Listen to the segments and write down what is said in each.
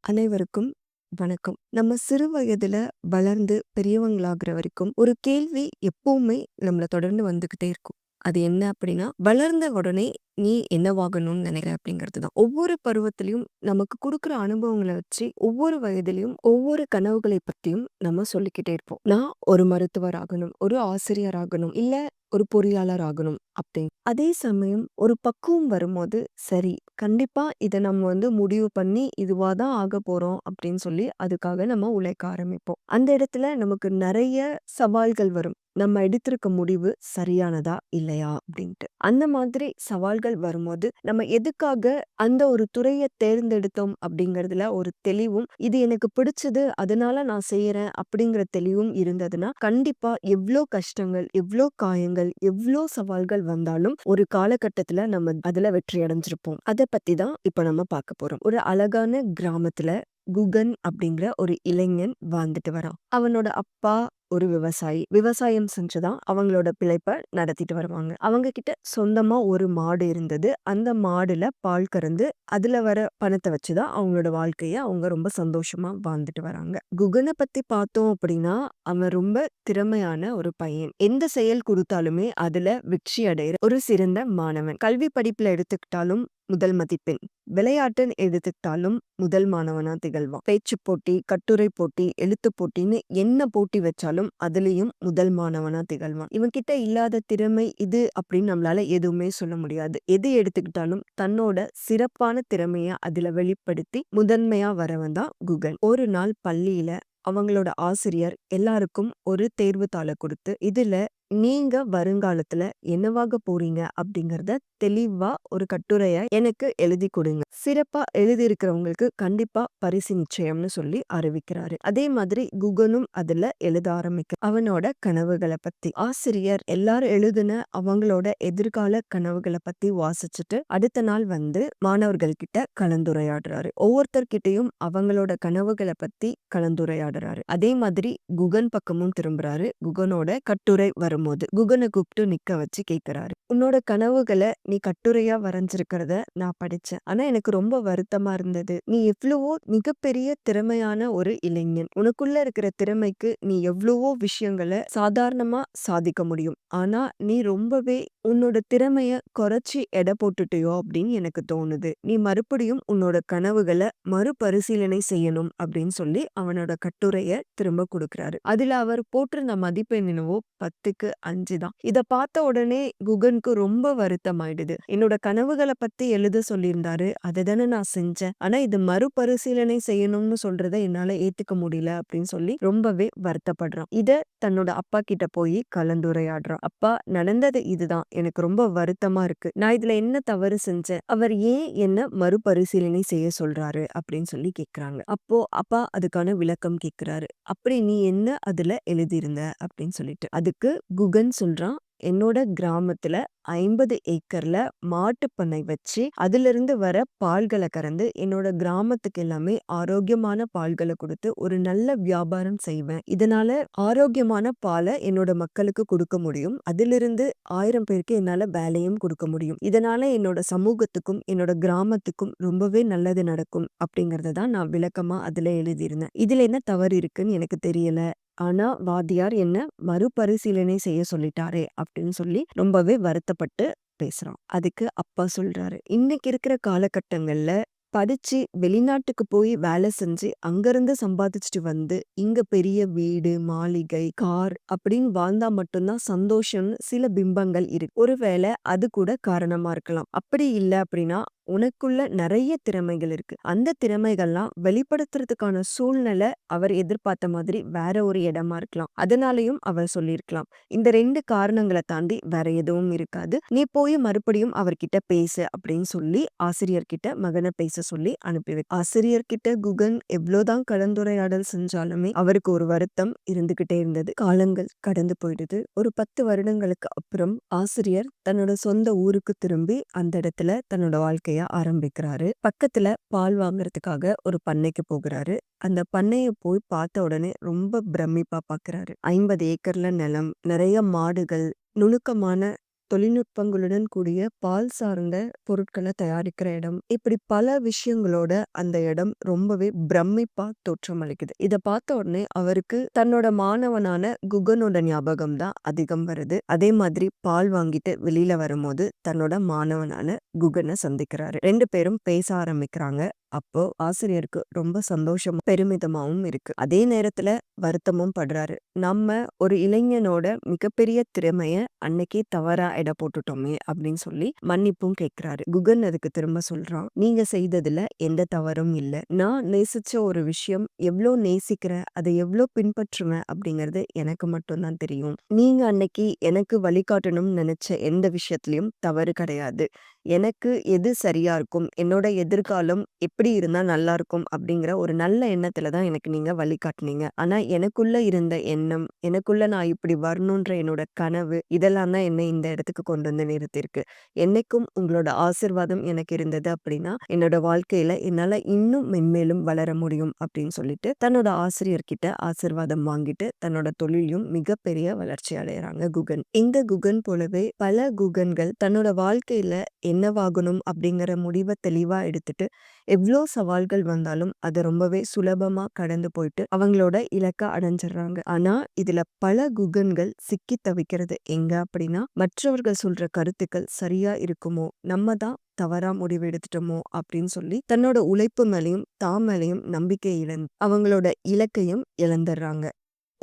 அனைவருக்கும் வணக்கம். நம்ம சிறு வயதுல வளர்ந்து பெரியவங்களாகுற வரைக்கும் ஒரு கேள்வி எப்பவுமே நம்மள தொடர்ந்து வந்துகிட்டே இருக்கும். அது என்ன அப்படின்னா, வளர்ந்த உடனே நீ என்னவாகணும்னு நினைக்கிற அப்படிங்கிறது தான். ஒவ்வொரு பருவத்திலயும் நமக்கு குடுக்குற அனுபவங்கள வச்சு ஒவ்வொரு வயதிலும் ஒவ்வொரு கனவுகளை பத்தியும் நம்ம சொல்லிக்கிட்டே இருப்போம். நான் ஒரு மருத்துவர் ஆகணும், ஒரு ஆசிரியர் ஆகணும், இல்ல ஒரு பொறியாளர் ஆகணும் அப்படின்னு. அதே சமயம் ஒரு பக்குவம் வரும்போது, சரி கண்டிப்பா இத நம்ம முடிவு பண்ணி இதுவா தான் ஆகப் போறோம் அப்படின்னு சொல்லி அதுக்காக நம்ம உழைக்க ஆரம்பிப்போம். அந்த இடத்துல நமக்கு நெறைய சவால்கள் வரும். நம்ம எடுத்திருக்க முடிவு சரியானதா? இல்லையா? அப்படின்ட்டு. அந்த மாதிரி சவால்கள் வரும்போது, நம்ம எதுக்காக அந்த ஒரு துறைய தேர்ந்தெடுத்தோம் அப்படிங்கிறதுல ஒரு தெளிவும், இது எனக்கு பிடிச்சது அதனால நான் செய்யறேன் அப்படிங்கிற தெளிவும் இருந்ததுன்னா, கண்டிப்பா எவ்ளோ கஷ்டங்கள், எவ்ளோ காயங்கள், எவ்ளோ சவால்கள் வந்தாலும் ஒரு காலகட்டத்துல நம்ம அதுல வெற்றி அடைஞ்சிருப்போம். அத பத்தி தான் இப்ப நம்ம பார்க்க போறோம். ஒரு அழகான கிராமத்துல குகன் அப்படிங்கிற ஒரு இளைஞன் வாழ்ந்துட்டு வரான். அவனோட அப்பா ஒரு விவசாயி. விவசாயம் செஞ்சு தான் அவங்களோட பிழைப்ப நடத்திட்டு வருவாங்க. அவங்க கிட்ட சொந்தமா ஒரு மாடு இருந்தது. அந்த மாடுல பால் கறந்து அதுல வர பணத்த வச்சு தான் அவங்களோட வாழ்க்கைய அவங்க ரொம்ப சந்தோஷமா வாழ்ந்துட்டு வராங்க. குகன பத்தி பார்த்தோம் அப்படின்னா, அவன் ரொம்ப திறமையான ஒரு பையன். எந்த செயல் குடுத்தாலுமே அதுல வெற்றி அடையிற ஒரு சிறந்த மாணவன். கல்வி படிப்புல எடுத்துக்கிட்டாலும் முதல் மதிப்பெண். விளையாட்டுன்னு எடுத்துக்கிட்டாலும் முதல் மாணவனா திகழ்வான். பேச்சுப் போட்டி, கட்டுரை போட்டி, எழுத்துப் போட்டின்னு என்ன போட்டி வச்சாலும் அதுலயும் முதல் மாணவனா திகழ்வான். இவன் கிட்ட இல்லாத திறமை இது அப்படின்னு நம்மளால எதுவுமே சொல்ல முடியாது. எது எடுத்துக்கிட்டாலும் தன்னோட சிறப்பான திறமைய அதுல வெளிப்படுத்தி முதன்மையா வரவன் தான் குகன். ஒரு நாள் பள்ளியில அவங்களோட ஆசிரியர் எல்லாருக்கும் ஒரு தேர்வுத்தாள குடுத்து, இதுல நீங்க வருங்காலத்துல என்னவாக போறீங்க அப்படிங்கறத தெளிவா ஒரு கட்டுரைய எனக்கு எழுதி கொடுங்க. சிறப்பா எழுதியிருக்கிறவங்களுக்கு கண்டிப்பா பரிசு நிச்சயம்னு சொல்லி அறிவிக்கிறாரு. அதே மாதிரி குகனும் அதுல எழுத ஆரம்பிக்க அவனோட கனவுகளை பத்தி. ஆசிரியர் எல்லாரும் எழுதின அவங்களோட எதிர்கால கனவுகளை பத்தி வாசிச்சுட்டு அடுத்த நாள் மாணவர்கள் கிட்ட கலந்துரையாடுறாரு. ஒவ்வொருத்தர்கிட்டயும் அவங்களோட கனவுகளை பத்தி கலந்துரையாடுறாரு. அதே மாதிரி குகன் பக்கமும் திரும்புறாரு. குகனோட கட்டுரை வரும்போது குகனை கூப்பிட்டு நிக்க வச்சு கேக்குறாரு. உன்னோட கனவுகளை நீ கட்டுரையா வரைஞ்சிருக்கிறத நான் படிச்சேன். ஆனா எனக்கு ரொம்ப வருத்தமா இருந்தது. நீ எவ்வளவோ மிகப்பெரிய திறமையான ஒரு இளைஞன். உனக்குள்ள இருக்கிற திறமைக்கு நீ எவ்வளவோ விஷயங்களை சாதாரணமா சாதிக்க முடியும். ஆனா நீ ரொம்பவே உன்னோட திறமைய குறைச்சி எடை போட்டுட்டியோ அப்படின்னு எனக்கு தோணுது. நீ மறுபடியும் உன்னோட கனவுகளை மறுபரிசீலனை செய்யணும் அப்படின்னு சொல்லி அவனோட கட்டுரைய திரும்ப கொடுக்கிறாரு. அதுல அவர் போட்டிருந்த மதிப்பெண் என்னவோ 10க்கு 5 தான். இத பார்த்த உடனே குகனுக்கு ரொம்ப வருத்தமாயிடுது. என்னோட கனவுகளை பத்தி எழுத சொல்லியிருந்தாரு. அததானே நான் செஞ்சேன். ஆனா இது மறுபரிசீலனை செய்யணும்னு சொல்றத என்னால ஏத்துக்க முடியல அப்படின்னு சொல்லி ரொம்பவே வருத்தப்படுறான். இத தன்னோட அப்பா கிட்ட போய் கலந்துரையாடுறான். அப்பா, நடந்தது இதுதான். எனக்கு ரொம்ப வருத்தமா இருக்கு. நான் இதுல என்ன தவறு செஞ்சேன்? அவர் ஏன் என்ன மறுபரிசீலனை செய்ய சொல்றாரு அப்படின்னு சொல்லி கேக்குறாங்க. அப்போ அப்பா அதுக்கான விளக்கம் கேக்குறாரு. அப்படி நீ என்ன அதுல எழுதியிருந்த அப்படின்னு சொல்லிட்டு. அதுக்கு குகன் சொல்றான், என்னோட கிராமத்துல 50 ஏக்கர்ல மாட்டுப் பண்ணை வச்சு அதிலிருந்து வர பால்களை கறந்து என்னோட கிராமத்துக்கு எல்லாமே ஆரோக்கியமான பால்களை கொடுத்து ஒரு நல்ல வியாபாரம் செய்வேன். இதனால ஆரோக்கியமான பாலை என்னோட மக்களுக்கு கொடுக்க முடியும். அதிலிருந்து 1000 பேருக்கு என்னால வேலையும் கொடுக்க முடியும். இதனால என்னோட சமூகத்துக்கும் என்னோட கிராமத்துக்கும் ரொம்பவே நல்லது நடக்கும் அப்படிங்கறத தான் நான் விளக்கமா அதுல எழுதியிருந்தேன். இதுல என்ன தவறு இருக்குன்னு எனக்கு தெரியல. ஆனா வாத்தியார் என்ன மறுபரிசீலனை செய்ய சொல்லிட்டாரே அப்படின்னு சொல்லி ரொம்பவே வருத்தப்பட்டு பேசுறான். அதுக்கு அப்பா சொல்றாரு, இன்னைக்கு இருக்கிற காலகட்டங்கள்ல படிச்சு வெளிநாட்டுக்கு போய் வேலை செஞ்சு அங்கிருந்து சம்பாதிச்சுட்டு இங்க பெரிய வீடு, மாளிகை, கார் அப்படின்னு வாழ்ந்தா மட்டும்தான் சந்தோஷம்னு சில பிம்பங்கள் இருக்கு. ஒருவேளை அது கூட காரணமா இருக்கலாம். அப்படி இல்ல அப்படின்னா உனக்குள்ள நிறைய திறமைகள் இருக்கு. அந்த திறமைகள்லாம் வெளிப்படுத்துறதுக்கான சூழ்நிலை அவர் எதிர்பார்த்த மாதிரி வேற ஒரு இடமா இருக்கலாம். அதனாலயும் அவர் சொல்லியிருக்கலாம். இந்த 2 காரணங்களை தாண்டி வேற எதுவும் இருக்காது. நீ போய் மறுபடியும் அவர்கிட்ட பேசு அப்படின்னு சொல்லி ஆசிரியர்கிட்ட மகனை பேச சொல்லி ஆசிரியர்கிட்ட குகன் எவ்வளவுதான் கலந்துரையாடல் செஞ்சாலுமே அவருக்கு ஒரு வருத்தம் இருந்துகிட்டே இருந்தது. காலங்கள் கடந்து போயிடுது. ஒரு 10 வருடங்களுக்கு அப்புறம் ஆசிரியர் தன்னோட சொந்த ஊருக்கு திரும்பி அந்த இடத்துல தன்னோட வாழ்க்கைய ஆரம்பிக்கிறாரு. பக்கத்துல பால் வாங்குறதுக்காக ஒரு பண்ணைக்கு போகிறாரு. அந்த பண்ணைய போய் பார்த்த உடனே ரொம்ப பிரமிப்பா பாக்குறாரு. 50 ஏக்கர்ல நிலம், நிறைய மாடுகள், நுணுக்கமான தொழில்நுட்பங்களுடன் கூடிய பால் சார்ந்த பொருட்கள தயாரிக்கிற இடம். இப்படி பல விஷயங்களோட அந்த இடம் ரொம்பவே பிரமிப்பா தோற்றமளிக்குது. இத பார்த்த உடனே அவருக்கு தன்னோட மாணவனான குகனோட ஞாபகம் தான் அதிகம் வருது. அதே மாதிரி பால் வாங்கிட்டு வெளியில வரும்போது தன்னோட மாணவனான குகன சந்திக்கிறாரு. 2 பேரும் பேச ஆரம்பிக்கிறாங்க. அப்போ ஆசிரியருக்கு ரொம்ப சந்தோஷமும், பெருமிதமாவும் இருக்கு. அதே நேரத்துல வருத்தமும் படுறாரு. நம்ம ஒரு இளைஞனோட மிகப்பெரிய திறமைய அன்னைக்கே தவறா எடை போட்டுட்டோமே அப்படின்னு சொல்லி மன்னிப்பும் கேட்கிறாரு. குகன் அதுக்கு திரும்ப சொல்றான், நீங்க செய்ததுல எந்த தவறும் இல்ல. நான் நேசிச்ச ஒரு விஷயம் எவ்ளோ நேசிக்கிறேன், அதை எவ்ளோ பின்பற்றுவேன் அப்படிங்கிறது எனக்கு மட்டும் தான் தெரியும். நீங்க அன்னைக்கு எனக்கு வழிகாட்டணும்னு நினைச்ச எந்த விஷயத்திலயும் தவறு கிடையாது. எனக்கு எது சரியா இருக்கும், என்னோட எதிர்காலம் எப்படி இருந்தா நல்லா இருக்கும் அப்படிங்கிற ஒரு நல்ல எண்ணத்துல தான் எனக்கு நீங்க வழிகாட்டுனீங்க. ஆனா எனக்குள்ள இருந்த எண்ணம், எனக்குள்ள நான் இப்படி வரணுன்ற என்னோட கனவு, இதெல்லாம் தான் என்னை இந்த இடத்துக்கு கொண்டு வந்து நிறுத்தியிருக்கு. என்னைக்கும் உங்களோட ஆசீர்வாதம் எனக்கு இருந்தது அப்படின்னா, என்னோட வாழ்க்கையில என்னால இன்னும் மென்மேலும் வளர முடியும் அப்படின்னு சொல்லிட்டு, தன்னோட ஆசிரியர்கிட்ட ஆசீர்வாதம் வாங்கிட்டு, தன்னோட தொழிலையும் மிகப்பெரிய வளர்ச்சி அடையறாங்க குகன். இந்த குகன் போலவே பல குகன்கள் தன்னோட வாழ்க்கையில என்னவாகணும் அப்படிங்கிற முடிவ தெளிவா எடுத்துட்டு, எவ்ளோ சவால்கள் வந்தாலும் அத ரொம்பவே சுலபமா கடந்து போயிட்டு அவங்களோட இலக்க அடைஞ்சிடுறாங்க. ஆனா இதுல பல குகன்கள் சிக்கி தவிக்கிறது எங்க அப்படின்னா, மற்றவர்கள் சொல்ற கருத்துக்கள் சரியா இருக்குமோ, நம்ம தான் தவறா முடிவு எடுத்துட்டோமோ அப்படின்னு சொல்லி தன்னோட உழைப்பு மேலயும் தான் மேலயும் நம்பிக்கை இழந்து அவங்களோட இலக்கையும் இழந்துடுறாங்க.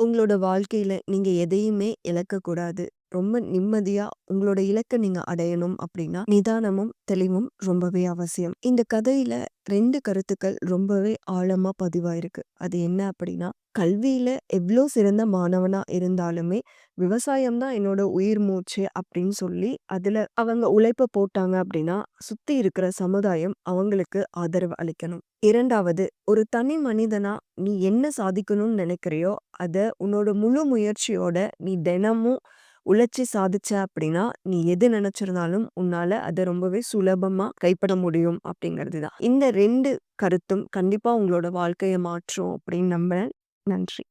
உங்களோட வாழ்க்கையில நீங்க எதையுமே இழக்கக்கூடாது. ரொம்ப நிம்மதியா உங்களோட இலக்க நீங்க அடையணும் அப்படின்னா, நிதானமும், தெளிவும் ரொம்பவே அவசியம். இந்த கதையில 2 கருத்துக்கள் ரொம்பவே ஆழமா பதிவாயிருக்கு. அது என்ன அப்படின்னா, கல்வியில எவ்ளோ சிறந்த மாணவனா இருந்தாலுமே, விவசாயம் தான் என்னோட உயிர் மூச்சு அப்படின்னு சொல்லி, அதுல அவங்க உழைப்ப போட்டாங்க அப்படின்னா, சுத்தி இருக்கிற சமுதாயம் அவங்களுக்கு ஆதரவு அளிக்கணும். 2வது, ஒரு தனி மனிதனா நீ என்ன சாதிக்கணும்னு நினைக்கிறியோ, அத உன்னோட முழு முயற்சியோட நீ தினமும் உழைச்சு சாதிச்ச அப்படின்னா, நீ எது நினைச்சிருந்தாலும் உன்னால அத ரொம்பவே சுலபமா கைப்பட முடியும் அப்படிங்கிறது தான். இந்த 2 கருத்தும் கண்டிப்பா உங்களோட வாழ்க்கைய மாற்றும் அப்படின்னு நம்புறேன். நன்றி.